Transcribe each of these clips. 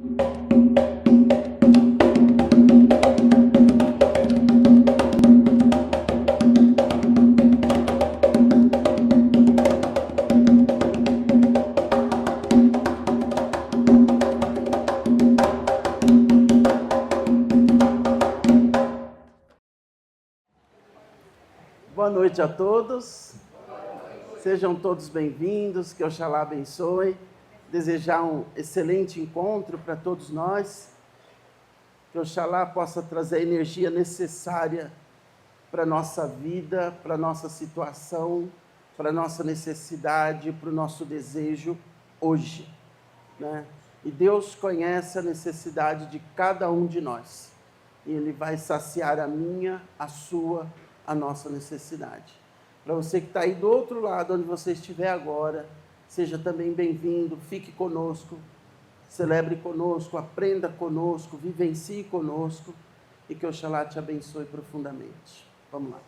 Boa noite a todos, sejam todos bem-vindos, que Oxalá abençoe, desejar um excelente encontro para todos nós, que Oxalá possa trazer a energia necessária para a nossa vida, para a nossa situação, para a nossa necessidade, para o nosso desejo hoje, né? E Deus conhece a necessidade de cada um de nós, e Ele vai saciar a minha, a sua, a nossa necessidade. Para você que está aí do outro lado, onde você estiver agora, seja também bem-vindo, fique conosco, celebre conosco, aprenda conosco, vivencie conosco, e que Oxalá te abençoe profundamente. Vamos lá.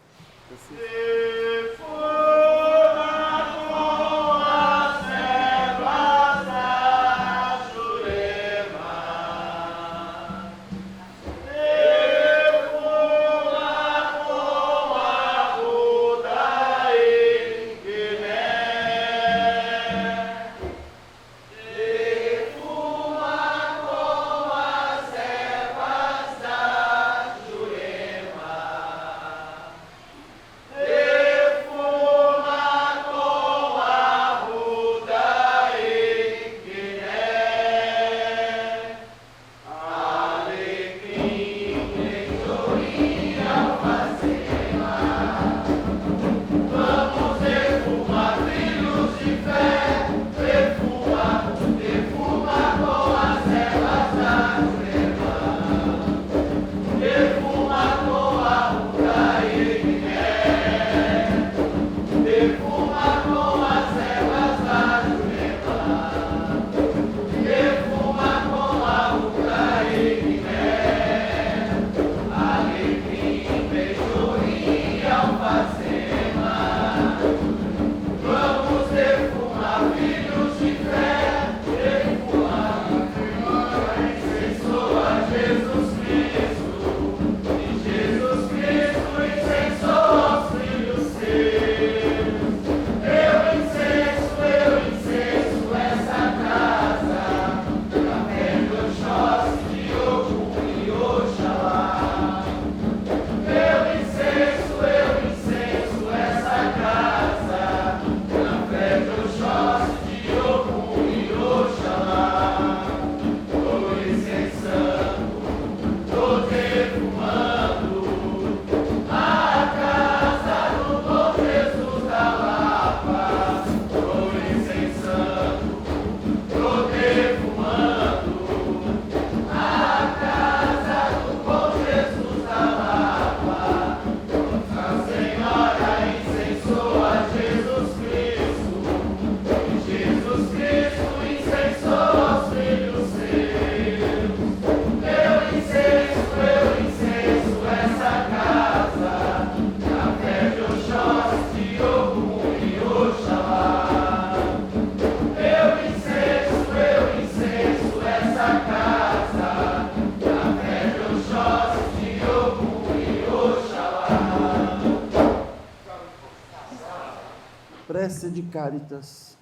Prece de Cáritas.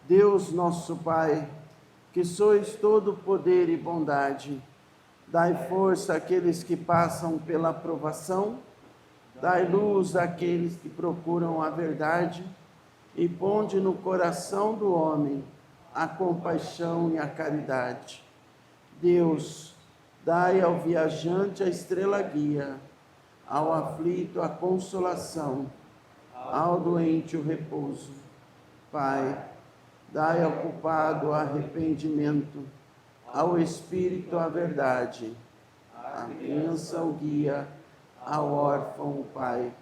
Deus nosso Pai, que sois todo poder e bondade, dai força àqueles que passam pela provação, dai luz àqueles que procuram a verdade, e ponde no coração do homem a compaixão e a caridade. Deus, dai ao viajante a estrela guia, ao aflito a consolação, ao doente o repouso. Pai, dai ao culpado o arrependimento, ao espírito a verdade, à criança o guia, ao órfão o Pai.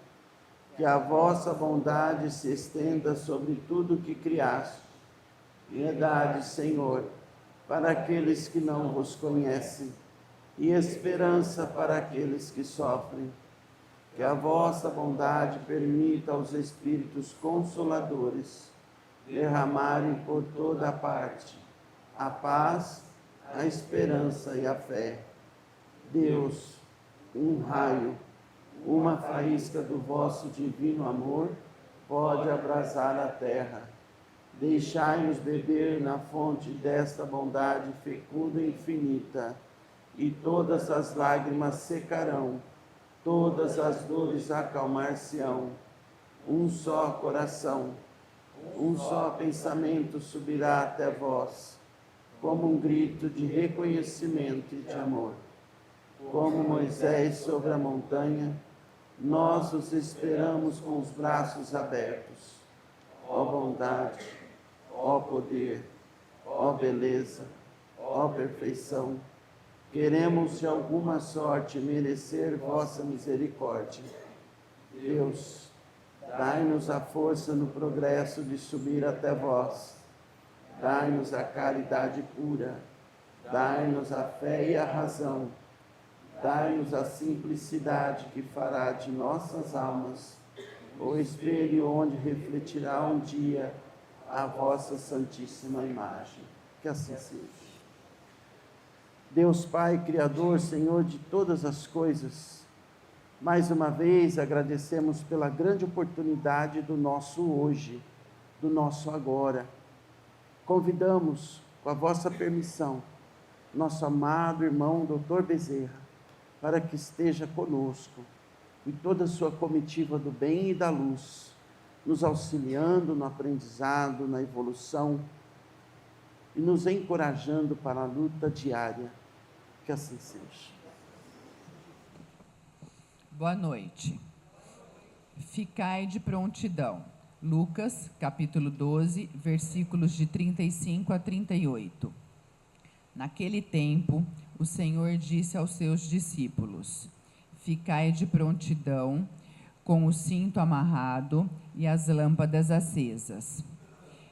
Que a vossa bondade se estenda sobre tudo que criaste. Piedade, Senhor, para aqueles que não vos conhecem, e esperança para aqueles que sofrem. Que a vossa bondade permita aos Espíritos Consoladores derramarem por toda a parte a paz, a esperança e a fé. Deus, um raio, uma faísca do vosso divino amor pode abrasar a terra. Deixai-nos beber na fonte desta bondade fecunda e infinita, e todas as lágrimas secarão, todas as dores acalmar-se-ão. Um só coração, um só pensamento subirá até vós, como um grito de reconhecimento e de amor. Como Moisés sobre a montanha, nós os esperamos com os braços abertos. Ó bondade, ó poder, ó beleza, ó perfeição, queremos de alguma sorte merecer vossa misericórdia. Deus, dai-nos a força no progresso de subir até vós. Dai-nos a caridade pura, dai-nos a fé e a razão, dai-nos a simplicidade que fará de nossas almas o espelho onde refletirá um dia a vossa santíssima imagem. Que assim seja. Deus Pai, Criador, Senhor de todas as coisas, mais uma vez agradecemos pela grande oportunidade do nosso hoje, do nosso agora. Convidamos, com a vossa permissão, nosso amado irmão Dr. Bezerra, para que esteja conosco, e toda a sua comitiva do bem e da luz, nos auxiliando no aprendizado, na evolução, e nos encorajando para a luta diária. Que assim seja. Boa noite. Ficai de prontidão. Lucas, capítulo 12, versículos de 35 a 38. Naquele tempo, o Senhor disse aos seus discípulos: Ficai de prontidão, com o cinto amarrado e as lâmpadas acesas.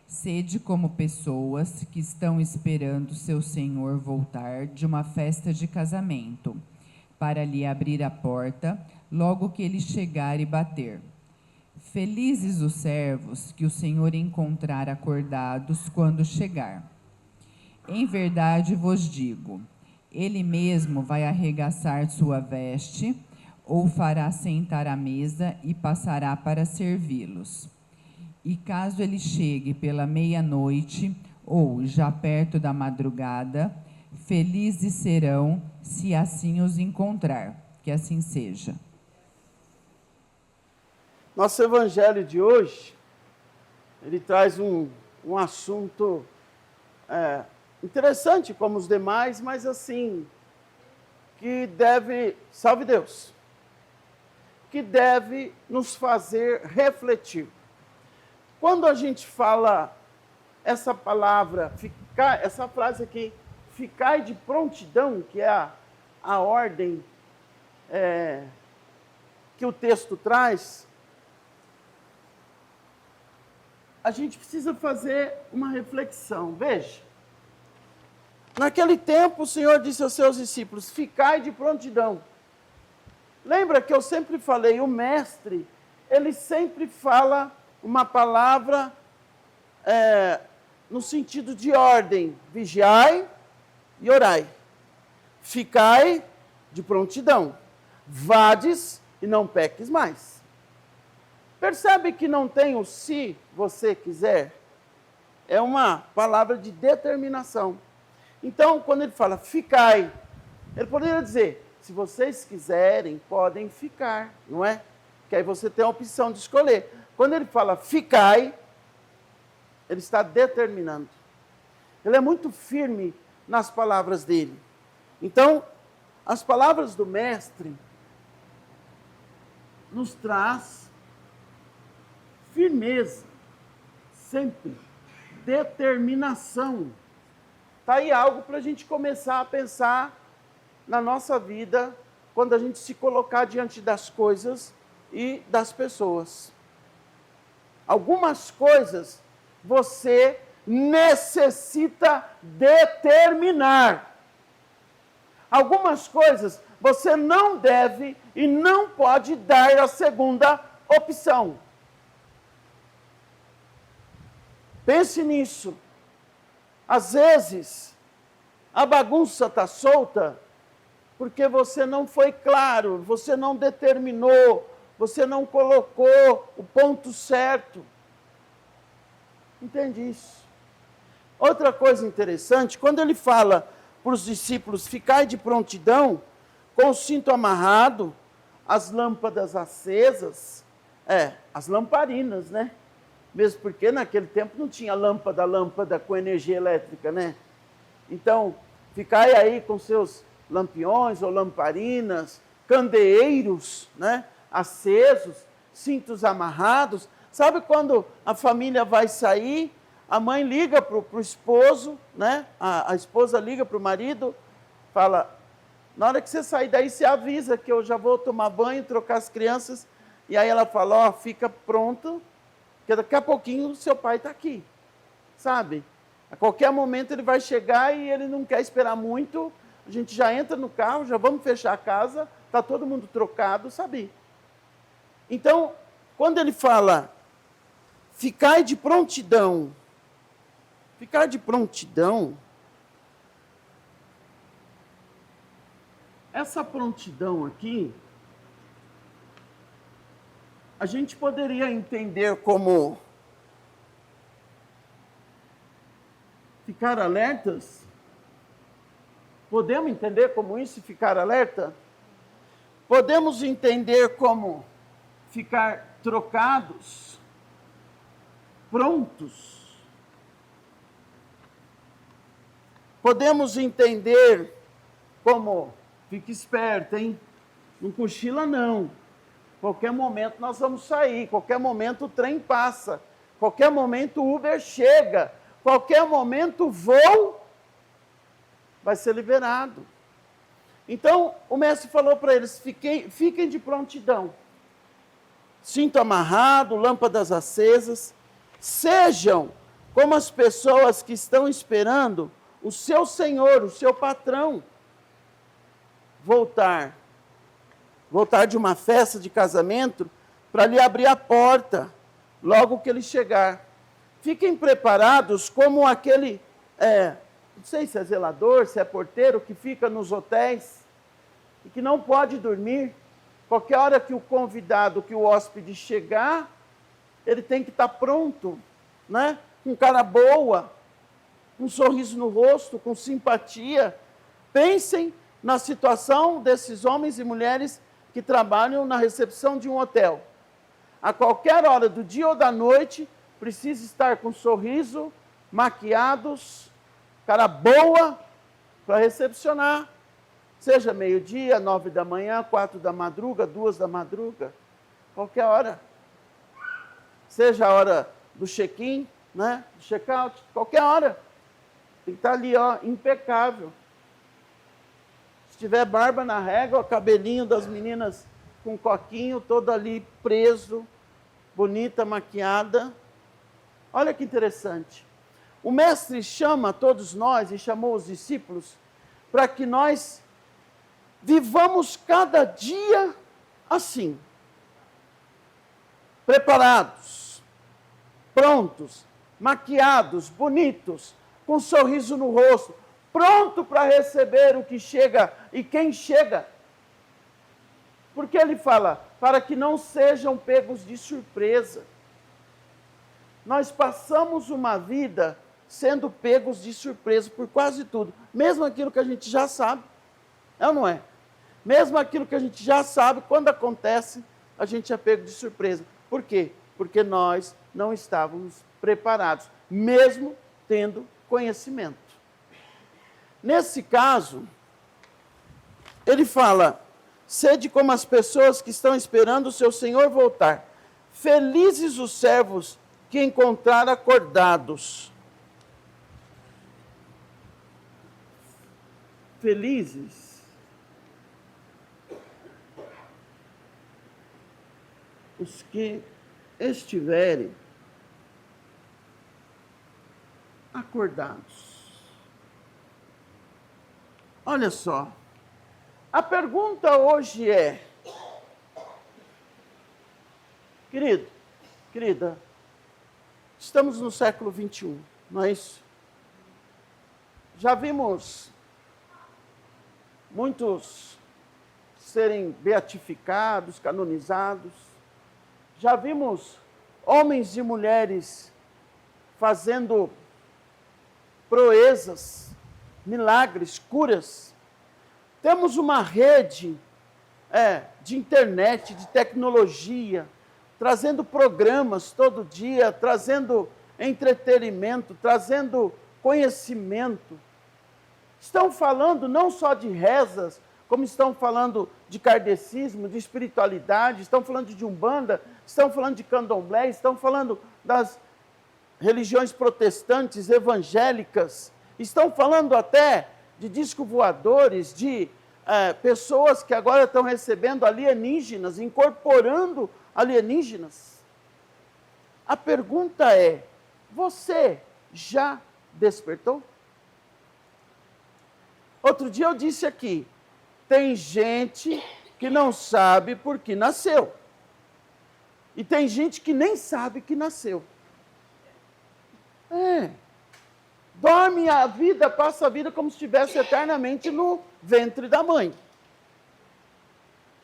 Sede como pessoas que estão esperando seu Senhor voltar de uma festa de casamento, para lhe abrir a porta logo que ele chegar e bater. Felizes os servos que o Senhor encontrar acordados quando chegar. Em verdade vos digo, ele mesmo vai arregaçar sua veste, ou fará sentar à mesa e passará para servi-los. E caso ele chegue pela meia-noite, ou já perto da madrugada, felizes serão se assim os encontrar. Que assim seja. Nosso evangelho de hoje, ele traz um assunto interessante como os demais, mas assim, que deve, salve Deus, que deve nos fazer refletir. Quando a gente fala essa palavra, essa frase aqui, ficai de prontidão, que é a ordem que o texto traz, a gente precisa fazer uma reflexão. Veja, naquele tempo o Senhor disse aos seus discípulos, ficai de prontidão. Lembra que eu sempre falei, o mestre, ele sempre fala uma palavra no sentido de ordem, vigiai e orai. Ficai de prontidão, vades e não peques mais. Percebe que não tem o se você quiser? É uma palavra de determinação. Então, quando ele fala ficai, ele poderia dizer, se vocês quiserem, podem ficar, não é? Que aí você tem a opção de escolher. Quando ele fala ficai, ele está determinando. Ele é muito firme nas palavras dele. Então, as palavras do mestre nos traz firmeza, sempre, determinação. Está aí algo para a gente começar a pensar na nossa vida, quando a gente se colocar diante das coisas e das pessoas. Algumas coisas você necessita determinar. Algumas coisas você não deve e não pode dar a segunda opção. Pense nisso. Às vezes, A bagunça está solta porque você não foi claro, você não determinou, você não colocou o ponto certo. Entende isso? Outra coisa interessante, quando ele fala para os discípulos, ficai de prontidão, com o cinto amarrado, as lâmpadas acesas, as lamparinas, né? Mesmo porque naquele tempo não tinha lâmpada com energia elétrica, né? Então, ficai aí com seus lampiões ou lamparinas, candeeiros, né? Acesos, cintos amarrados. Sabe quando a família vai sair, a mãe liga para o esposo, né? A esposa liga para o marido, fala, na hora que você sair daí, você avisa que eu já vou tomar banho, trocar as crianças, e aí ela fala, fica pronto, porque daqui a pouquinho seu pai está aqui, sabe? A qualquer momento ele vai chegar e ele não quer esperar muito, a gente já entra no carro, já vamos fechar a casa, está todo mundo trocado, sabe? Então, quando ele fala, ficai de prontidão, ficar de prontidão, essa prontidão aqui, a gente poderia entender como ficar alertas? Podemos entender como isso, ficar alerta? Podemos entender como ficar trocados, prontos? Podemos entender como, fique esperto, hein? Não cochila não. Qualquer momento nós vamos sair, qualquer momento o trem passa, qualquer momento o Uber chega, qualquer momento o voo vai ser liberado. Então, o mestre falou para eles, fiquem de prontidão. Cinto amarrado, lâmpadas acesas, sejam como as pessoas que estão esperando o seu senhor, o seu patrão, voltar de uma festa de casamento para lhe abrir a porta logo que ele chegar. Fiquem preparados como aquele, não sei se é zelador, se é porteiro, que fica nos hotéis e que não pode dormir. Qualquer hora que o convidado, que o hóspede chegar, ele tem que estar pronto, né? Com cara boa, com um sorriso no rosto, com simpatia. Pensem na situação desses homens e mulheres que trabalham na recepção de um hotel. A qualquer hora do dia ou da noite, precisa estar com sorriso, maquiados, cara boa, para recepcionar. Seja meio-dia, 9 da manhã, 4 da madruga, 2 da madruga, qualquer hora. Seja a hora do check-in, né? Do check-out, qualquer hora. Tem que estar ali, impecável. Se tiver barba na régua, o cabelinho das meninas com coquinho, todo ali preso, bonita, maquiada. Olha que interessante. O mestre chama todos nós, e chamou os discípulos, para que nós vivamos cada dia assim. Preparados, prontos, maquiados, bonitos, com um sorriso no rosto, pronto para receber o que chega e quem chega. Porque ele fala, para que não sejam pegos de surpresa. Nós passamos uma vida sendo pegos de surpresa por quase tudo, mesmo aquilo que a gente já sabe, é ou não é? Mesmo aquilo que a gente já sabe, quando acontece, a gente é pego de surpresa. Por quê? Porque nós não estávamos preparados, mesmo tendo conhecimento. Nesse caso, ele fala, sede como as pessoas que estão esperando o seu Senhor voltar. Felizes os servos que encontrar acordados. Felizes os que estiverem acordados. Olha só, a pergunta hoje é, querida, estamos no século 21, não é isso? Já vimos muitos serem beatificados, canonizados. Já vimos homens e mulheres fazendo proezas, milagres, curas. Temos uma rede de internet, de tecnologia, trazendo programas todo dia, trazendo entretenimento, trazendo conhecimento. Estão falando não só de rezas, como estão falando de kardecismo, de espiritualidade, estão falando de umbanda, estão falando de candomblé, estão falando das religiões protestantes, evangélicas, estão falando até de disco voadores, de pessoas que agora estão recebendo alienígenas, incorporando alienígenas. A pergunta é, você já despertou? Outro dia eu disse aqui, tem gente que não sabe por que nasceu. E tem gente que nem sabe que nasceu. Dorme a vida, passa a vida como se estivesse eternamente no ventre da mãe.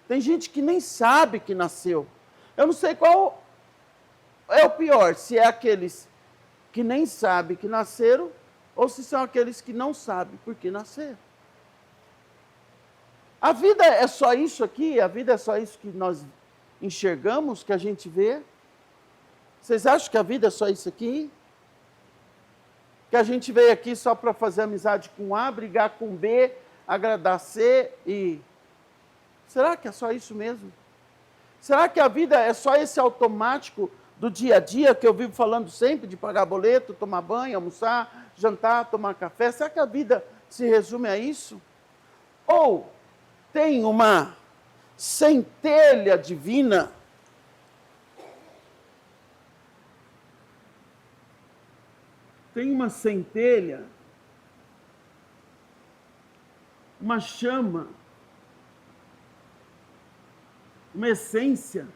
Tem gente que nem sabe que nasceu. Eu não sei qual é o pior, se é aqueles que nem sabem que nasceram, ou se são aqueles que não sabem por que nasceram. A vida é só isso aqui? A vida é só isso que nós enxergamos, que a gente vê? Vocês acham que a vida é só isso aqui? Que a gente veio aqui só para fazer amizade com A, brigar com B, agradar C e... Será que é só isso mesmo? Será que a vida é só esse automático do dia a dia que eu vivo falando sempre, de pagar boleto, tomar banho, almoçar, jantar, tomar café? Será que a vida se resume a isso? Ou tem uma centelha divina tem uma centelha, uma chama, uma essência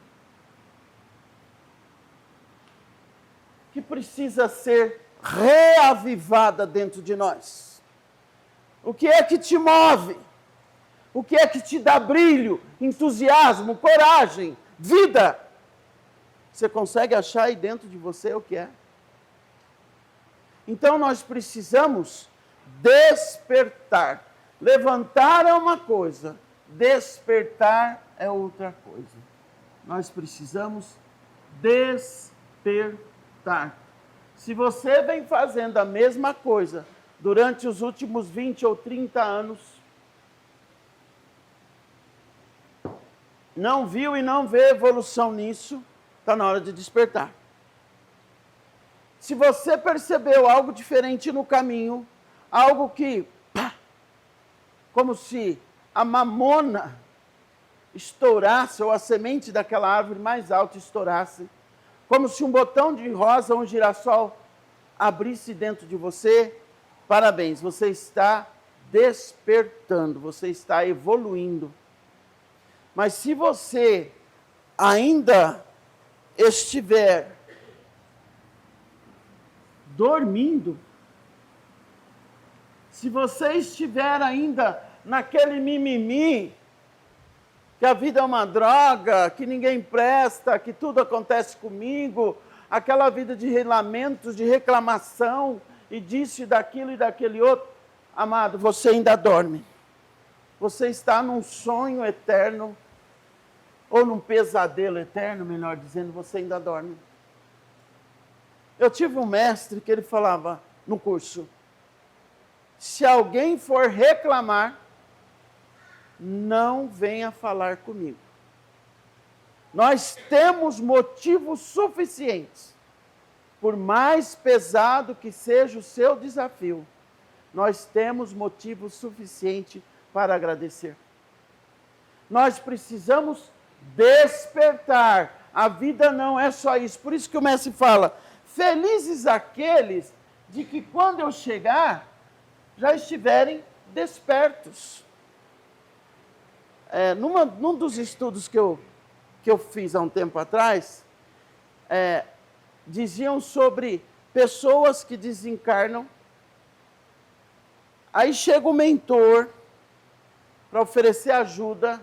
que precisa ser reavivada dentro de nós. O que é que te move? O que é que te dá brilho, entusiasmo, coragem, vida? Você consegue achar aí dentro de você o que é? Então nós precisamos despertar. Levantar é uma coisa, despertar é outra coisa. Nós precisamos despertar. Se você vem fazendo a mesma coisa durante os últimos 20 ou 30 anos, não viu e não vê evolução nisso, está na hora de despertar. Se você percebeu algo diferente no caminho, algo que, como se a mamona estourasse, ou a semente daquela árvore mais alta estourasse, como se um botão de rosa ou um girassol abrisse dentro de você, parabéns, você está despertando, você está evoluindo. Mas se você ainda estiver dormindo, se você estiver ainda naquele mimimi, que a vida é uma droga, que ninguém presta, que tudo acontece comigo, aquela vida de lamentos, de reclamação, e disso e daquele outro, amado, você ainda dorme. Você está num sonho eterno, ou num pesadelo eterno, melhor dizendo, você ainda dorme. Eu tive um mestre que ele falava no curso, se alguém for reclamar, não venha falar comigo. Nós temos motivos suficientes, por mais pesado que seja o seu desafio, nós temos motivo suficiente para agradecer. Nós precisamos despertar. A vida não é só isso. Por isso que o mestre fala, felizes aqueles de que quando eu chegar, já estiverem despertos. Num dos estudos que eu fiz há um tempo atrás, diziam sobre pessoas que desencarnam, aí chega o mentor, para oferecer ajuda,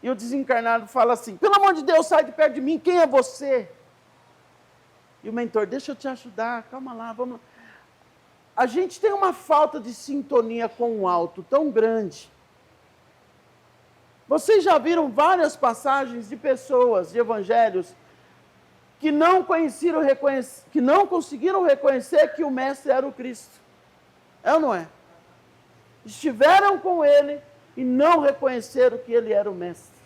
e o desencarnado fala assim: pelo amor de Deus, sai de perto de mim, quem é você? E o mentor: deixa eu te ajudar, calma lá, vamos lá. A gente tem uma falta de sintonia com o alto tão grande. Vocês já viram várias passagens de pessoas, de evangelhos, que não conseguiram reconhecer que o Mestre era o Cristo. É ou não é? Estiveram com ele e não reconheceram que ele era o Mestre.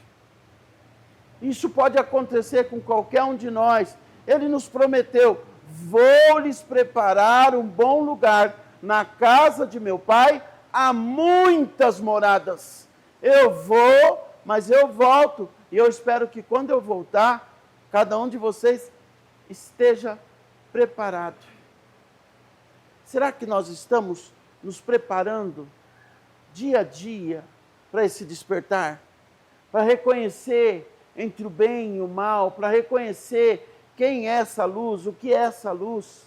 Isso pode acontecer com qualquer um de nós. Ele nos prometeu: vou lhes preparar um bom lugar. Na casa de meu Pai há muitas moradas. Eu vou, mas eu volto. E eu espero que quando eu voltar, cada um de vocês esteja preparado. Será que nós estamos nos preparando dia a dia para esse despertar? Para reconhecer entre o bem e o mal, para reconhecer quem é essa luz, o que é essa luz,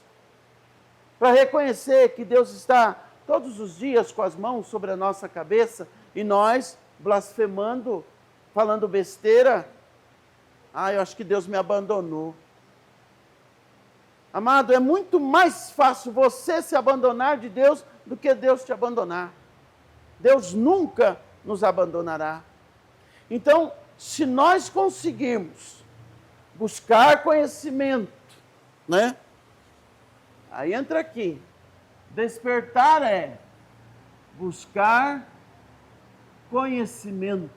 para reconhecer que Deus está todos os dias com as mãos sobre a nossa cabeça e nós blasfemando, falando besteira. Eu acho que Deus me abandonou. Amado, é muito mais fácil você se abandonar de Deus do que Deus te abandonar. Deus nunca nos abandonará. Então, se nós conseguirmos buscar conhecimento, né? Aí entra aqui. Despertar é buscar conhecimento.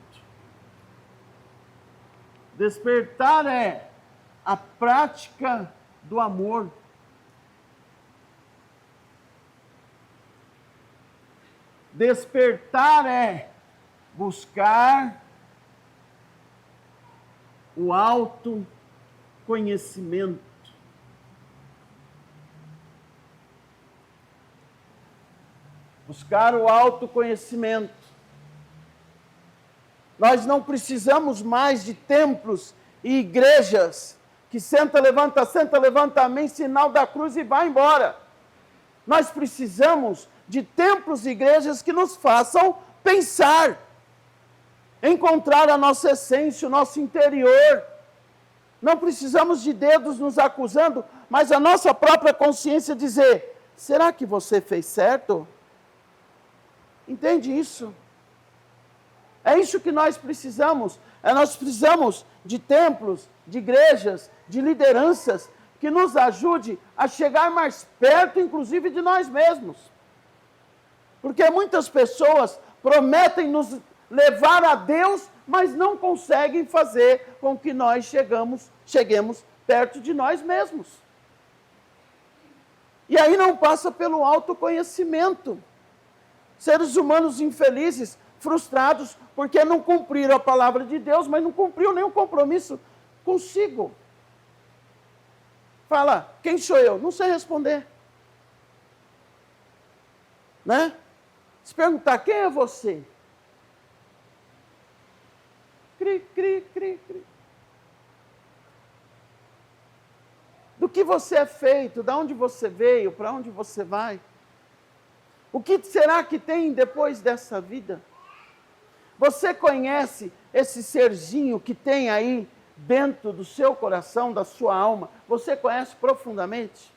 Despertar é a prática do amor. Despertar é buscar o autoconhecimento. Buscar o autoconhecimento. Nós não precisamos mais de templos e igrejas que senta, levanta, amém, sinal da cruz e vai embora. Nós precisamos de templos e igrejas que nos façam pensar, encontrar a nossa essência, o nosso interior. Não precisamos de dedos nos acusando, mas a nossa própria consciência dizer: será que você fez certo? Entende isso? É isso que nós precisamos. Nós precisamos de templos, de igrejas, de lideranças que nos ajude a chegar mais perto, inclusive, de nós mesmos. Porque muitas pessoas prometem nos levar a Deus, mas não conseguem fazer com que nós cheguemos perto de nós mesmos. E aí não passa pelo autoconhecimento. Seres humanos infelizes, frustrados, porque não cumpriram a palavra de Deus, mas não cumpriu nenhum compromisso consigo. Fala: quem sou eu? Não sei responder. Né? Se perguntar: quem é você? Cri, cri, cri, cri. Do que você é feito, de onde você veio, para onde você vai? O que será que tem depois dessa vida? Você conhece esse serzinho que tem aí dentro do seu coração, da sua alma? Você conhece profundamente?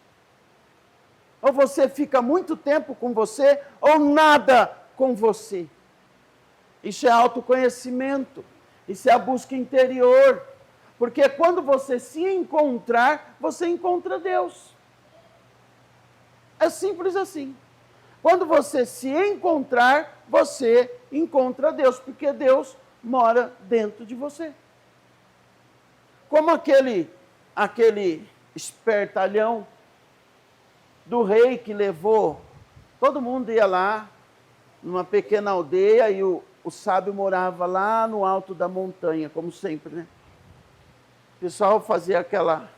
Ou você fica muito tempo com você, ou nada com você? Isso é autoconhecimento, isso é a busca interior. Porque quando você se encontrar, você encontra Deus. É simples assim. Quando você se encontrar, você encontra Deus, porque Deus mora dentro de você. Como aquele espertalhão do rei que levou, todo mundo ia lá, numa pequena aldeia, e o sábio morava lá no alto da montanha, como sempre, né? O pessoal fazia aquela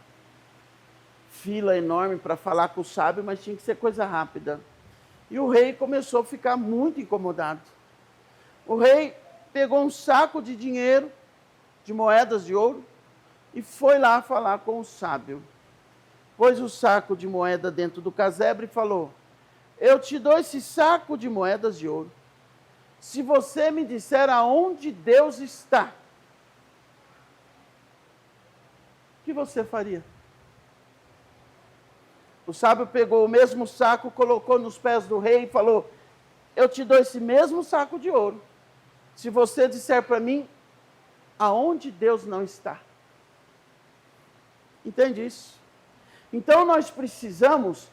fila enorme para falar com o sábio, mas tinha que ser coisa rápida. E o rei começou a ficar muito incomodado. O rei pegou um saco de dinheiro, de moedas de ouro, e foi lá falar com o sábio. Pôs o saco de moeda dentro do casebre e falou: eu te dou esse saco de moedas de ouro. se você me disser aonde Deus está, o que você faria? O sábio pegou o mesmo saco, colocou nos pés do rei e falou: eu te dou esse mesmo saco de ouro, se você disser para mim aonde Deus não está. Entende isso? Então nós precisamos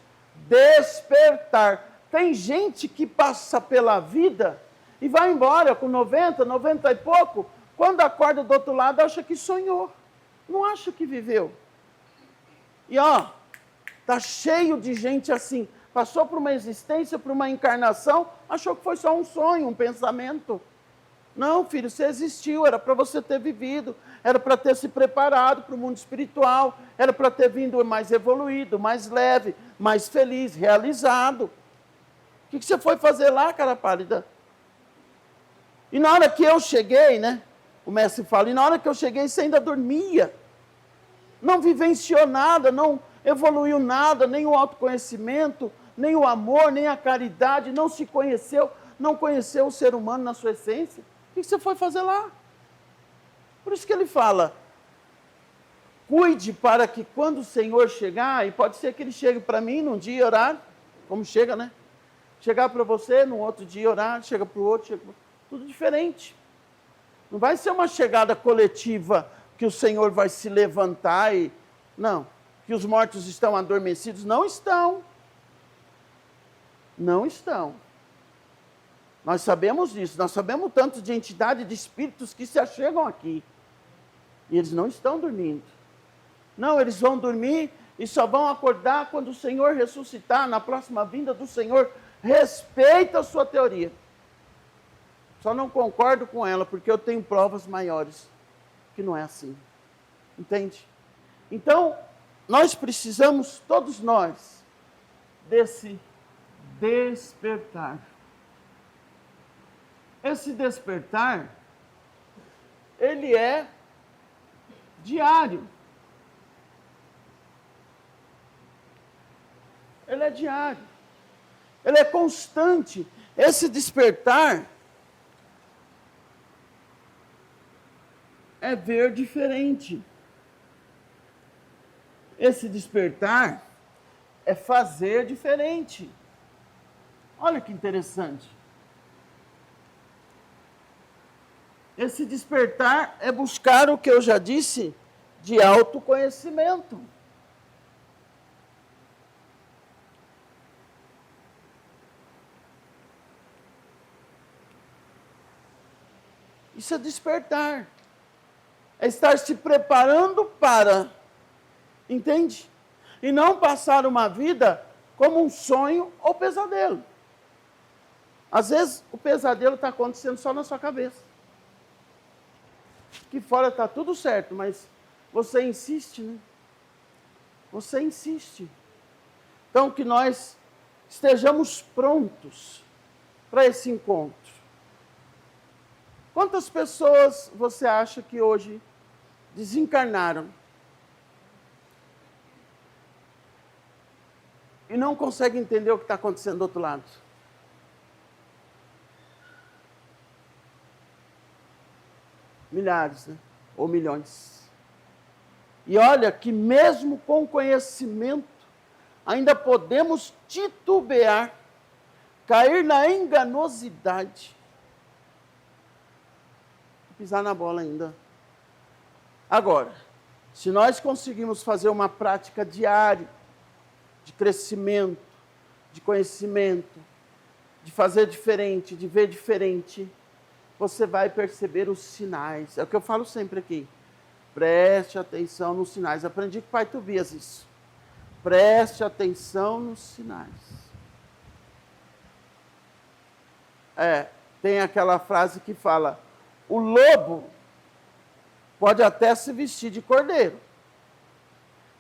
despertar. Tem gente que passa pela vida e vai embora com 90, 90 e pouco, quando acorda do outro lado acha que sonhou, não acha que viveu. E está cheio de gente assim, passou por uma existência, por uma encarnação, achou que foi só um sonho, um pensamento. Não, filho, você existiu, era para você ter vivido, era para ter se preparado para o mundo espiritual, era para ter vindo mais evoluído, mais leve, mais feliz, realizado. O que você foi fazer lá, cara pálida? E na hora que eu cheguei, né, o mestre fala, e na hora que eu cheguei você ainda dormia, não vivenciou nada, não evoluiu nada, nem o autoconhecimento, nem o amor, nem a caridade, não se conheceu, não conheceu o ser humano na sua essência. O que você foi fazer lá? Por isso que ele fala, cuide para que quando o Senhor chegar, e pode ser que ele chegue para mim num dia horário, como chega, né? Chegar para você num outro dia horário, chega para o outro, tudo diferente. Não vai ser uma chegada coletiva que o Senhor vai se levantar e... Não, que os mortos estão adormecidos. Não estão. Não estão. Nós sabemos disso, nós sabemos tanto de entidade de espíritos que se achegam aqui. E eles não estão dormindo. Não, eles vão dormir e só vão acordar quando o Senhor ressuscitar, na próxima vinda do Senhor. Respeita a sua teoria. Só não concordo com ela, porque eu tenho provas maiores que não é assim. Entende? Então, nós precisamos, todos nós, desse despertar. Esse despertar, ele é diário. Ele é diário. Ele é constante. Esse despertar é ver diferente. Esse despertar é fazer diferente. Olha que interessante. Esse despertar é buscar o que eu já disse de autoconhecimento. Isso é despertar. É estar se preparando para, entende? E não passar uma vida como um sonho ou pesadelo. Às vezes o pesadelo está acontecendo só na sua cabeça. Aqui fora está tudo certo, mas você insiste, né? Você insiste. Então que nós estejamos prontos para esse encontro. Quantas pessoas você acha que hoje desencarnaram e não conseguem entender o que está acontecendo do outro lado? Milhares, né? Ou milhões. E olha que mesmo com conhecimento, ainda podemos titubear, cair na enganosidade. Pisar na bola ainda. Agora, se nós conseguimos fazer uma prática diária de crescimento, de conhecimento, de fazer diferente, de ver diferente, você vai perceber os sinais. É o que eu falo sempre aqui. Preste atenção nos sinais. Aprendi com o pai Tobias isso. Preste atenção nos sinais. Tem aquela frase que fala, o lobo pode até se vestir de cordeiro,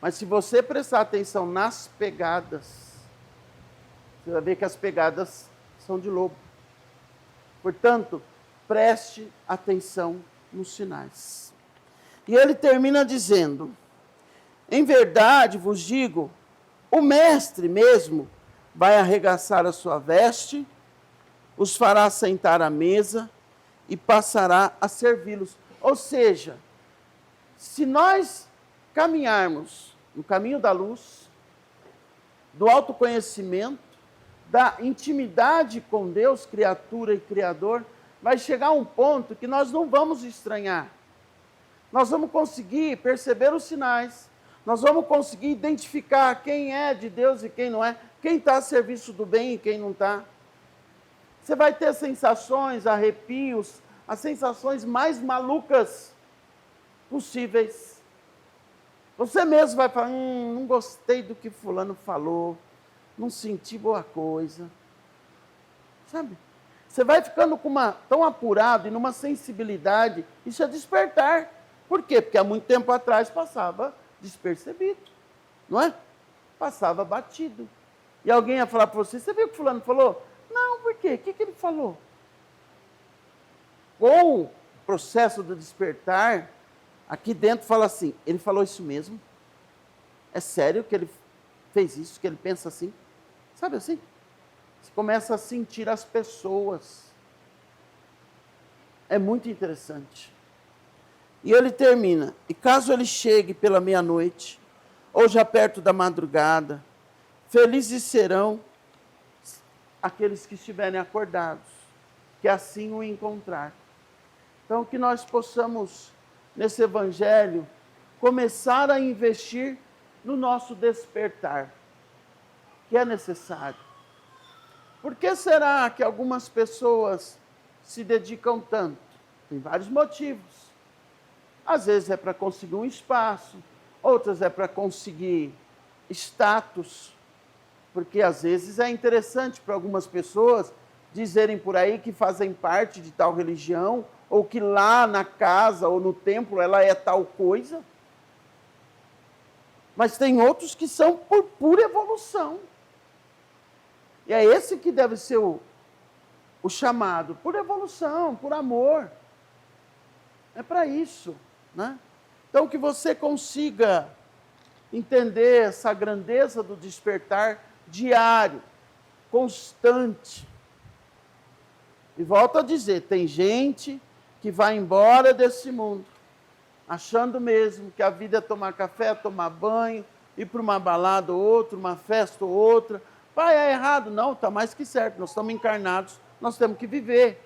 mas se você prestar atenção nas pegadas, você vai ver que as pegadas são de lobo. Portanto, preste atenção nos sinais. E ele termina dizendo, em verdade vos digo, o mestre mesmo vai arregaçar a sua veste os fará sentar à mesa e passará a servi-los. Ou seja, se nós caminharmos no caminho da luz, do autoconhecimento, da intimidade com Deus, criatura e Criador, vai chegar um ponto que nós não vamos estranhar. Nós vamos conseguir perceber os sinais, nós vamos conseguir identificar quem é de Deus e quem não é, quem está a serviço do bem e quem não está. Você vai ter sensações, arrepios, as sensações mais malucas possíveis. Você mesmo vai falar, não gostei do que fulano falou, não senti boa coisa. Sabe? Você vai ficando tão apurado e numa sensibilidade, isso é despertar. Por quê? Porque há muito tempo atrás passava despercebido, não é? Passava batido. E alguém ia falar para você, você viu o que fulano falou? Não, por quê? O que ele falou? Com o processo do despertar, aqui dentro fala assim, ele falou isso mesmo? É sério que ele fez isso, que ele pensa assim? Sabe assim? Você começa a sentir as pessoas. É muito interessante. E ele termina, e caso ele chegue pela meia-noite, ou já perto da madrugada, felizes serão aqueles que estiverem acordados, que assim o encontrar. Então, que nós possamos, nesse evangelho, começar a investir no nosso despertar, que é necessário. Por que será que algumas pessoas se dedicam tanto? Tem vários motivos. Às vezes é para conseguir um espaço, outras é para conseguir status, porque às vezes é interessante para algumas pessoas dizerem por aí que fazem parte de tal religião, ou que lá na casa ou no templo ela é tal coisa. Mas tem outros que são por pura evolução. E é esse que deve ser o chamado, por evolução, por amor. É para isso, né? Então que você consiga entender essa grandeza do despertar diário, constante. E volto a dizer, tem gente que vai embora desse mundo, achando mesmo que a vida é tomar café, tomar banho, ir para uma balada ou outra, uma festa ou outra. Pai, é errado? Não, está mais que certo, nós estamos encarnados, nós temos que viver.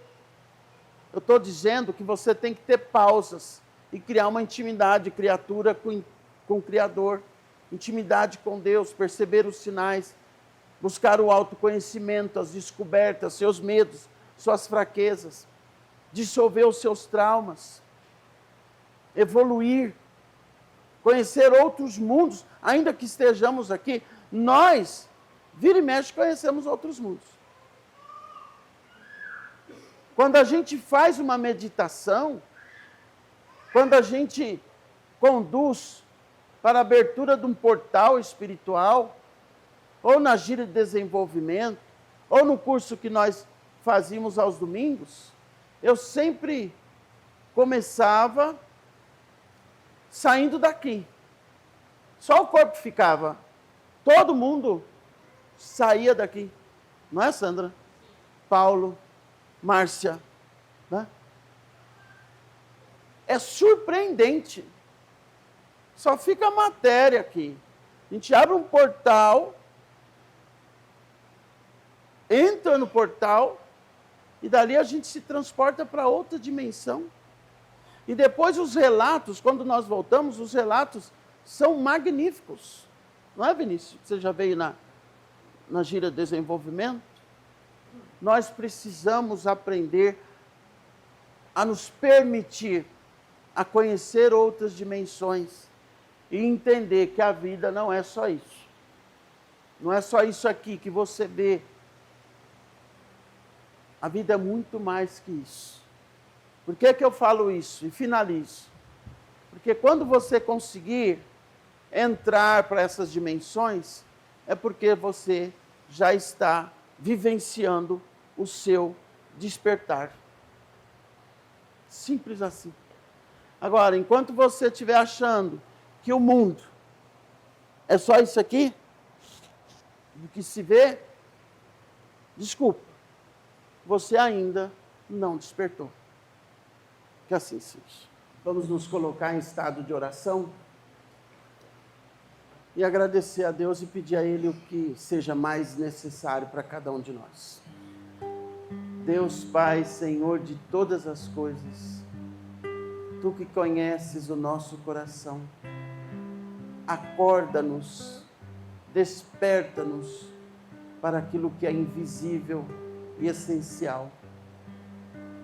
Eu estou dizendo que você tem que ter pausas e criar uma intimidade, criatura com o Criador, intimidade com Deus, perceber os sinais, buscar o autoconhecimento, as descobertas, seus medos, suas fraquezas, dissolver os seus traumas, evoluir, conhecer outros mundos, ainda que estejamos aqui, nós, vira e mexe, conhecemos outros mundos. Quando a gente faz uma meditação, quando a gente conduz para a abertura de um portal espiritual, ou na gira de desenvolvimento, ou no curso que nós fazíamos aos domingos, eu sempre começava saindo daqui. Só o corpo ficava. Todo mundo saía daqui. Não é, Sandra? Paulo, Márcia. Né? É surpreendente. Só fica a matéria aqui. A gente abre um portal, entra no portal, e dali a gente se transporta para outra dimensão. E depois os relatos, quando nós voltamos, os relatos são magníficos. Não é, Vinícius? Você já veio na gira de desenvolvimento? Nós precisamos aprender a nos permitir a conhecer outras dimensões e entender que a vida não é só isso. Não é só isso aqui que você vê. A vida é muito mais que isso. Por que eu falo isso e finalizo? Porque quando você conseguir entrar para essas dimensões, é porque você já está vivenciando o seu despertar. Simples assim. Agora, enquanto você estiver achando que o mundo é só isso aqui, do que se vê, desculpa, você ainda não despertou. Que assim seja. Vamos nos colocar em estado de oração e agradecer a Deus e pedir a Ele o que seja mais necessário para cada um de nós. Deus Pai, Senhor de todas as coisas, Tu que conheces o nosso coração, acorda-nos, desperta-nos para aquilo que é invisível e essencial.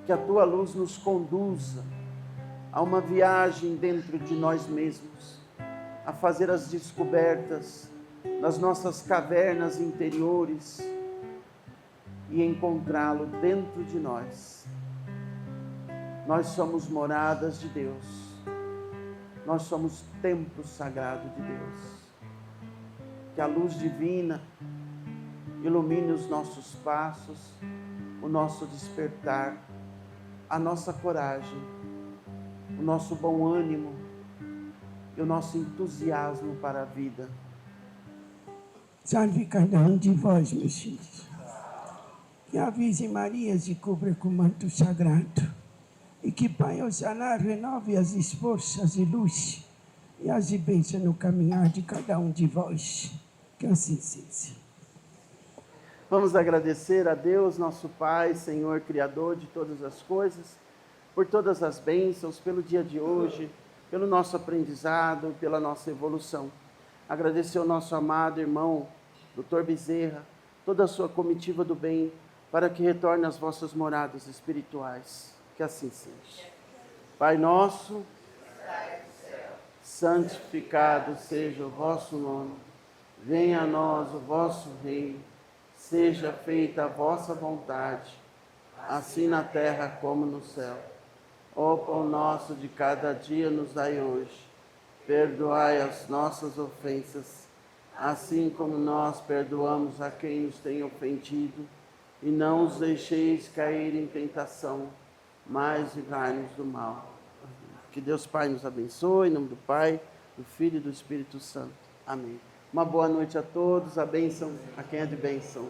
Que a Tua luz nos conduza a uma viagem dentro de nós mesmos, a fazer as descobertas nas nossas cavernas interiores e encontrá-lo dentro de nós. Nós somos moradas de Deus, nós somos templo sagrado de Deus. Que a luz divina ilumine os nossos passos, o nosso despertar, a nossa coragem, o nosso bom ânimo e o nosso entusiasmo para a vida. Salve cada um de vós, meus filhos. Que a Virgem Maria se cubra com o manto sagrado e que Pai Oxalá renove as forças e luz e as bênçãos no caminhar de cada um de vós. Que assim seja. Vamos agradecer a Deus, nosso Pai, Senhor, Criador de todas as coisas, por todas as bênçãos, pelo dia de hoje, pelo nosso aprendizado, pela nossa evolução. Agradecer ao nosso amado irmão, Dr. Bezerra, toda a sua comitiva do bem, para que retorne às vossas moradas espirituais. Que assim seja. Pai nosso, santificado seja o vosso nome. Venha a nós o vosso reino. Seja feita a vossa vontade, assim na terra como no céu. O pão nosso de cada dia nos dai hoje. Perdoai as nossas ofensas, assim como nós perdoamos a quem nos tem ofendido. E não os deixeis cair em tentação, mas livrai-nos do mal. Que Deus Pai nos abençoe, em nome do Pai, do Filho e do Espírito Santo. Amém. Uma boa noite a todos, a bênção a quem é de bênção.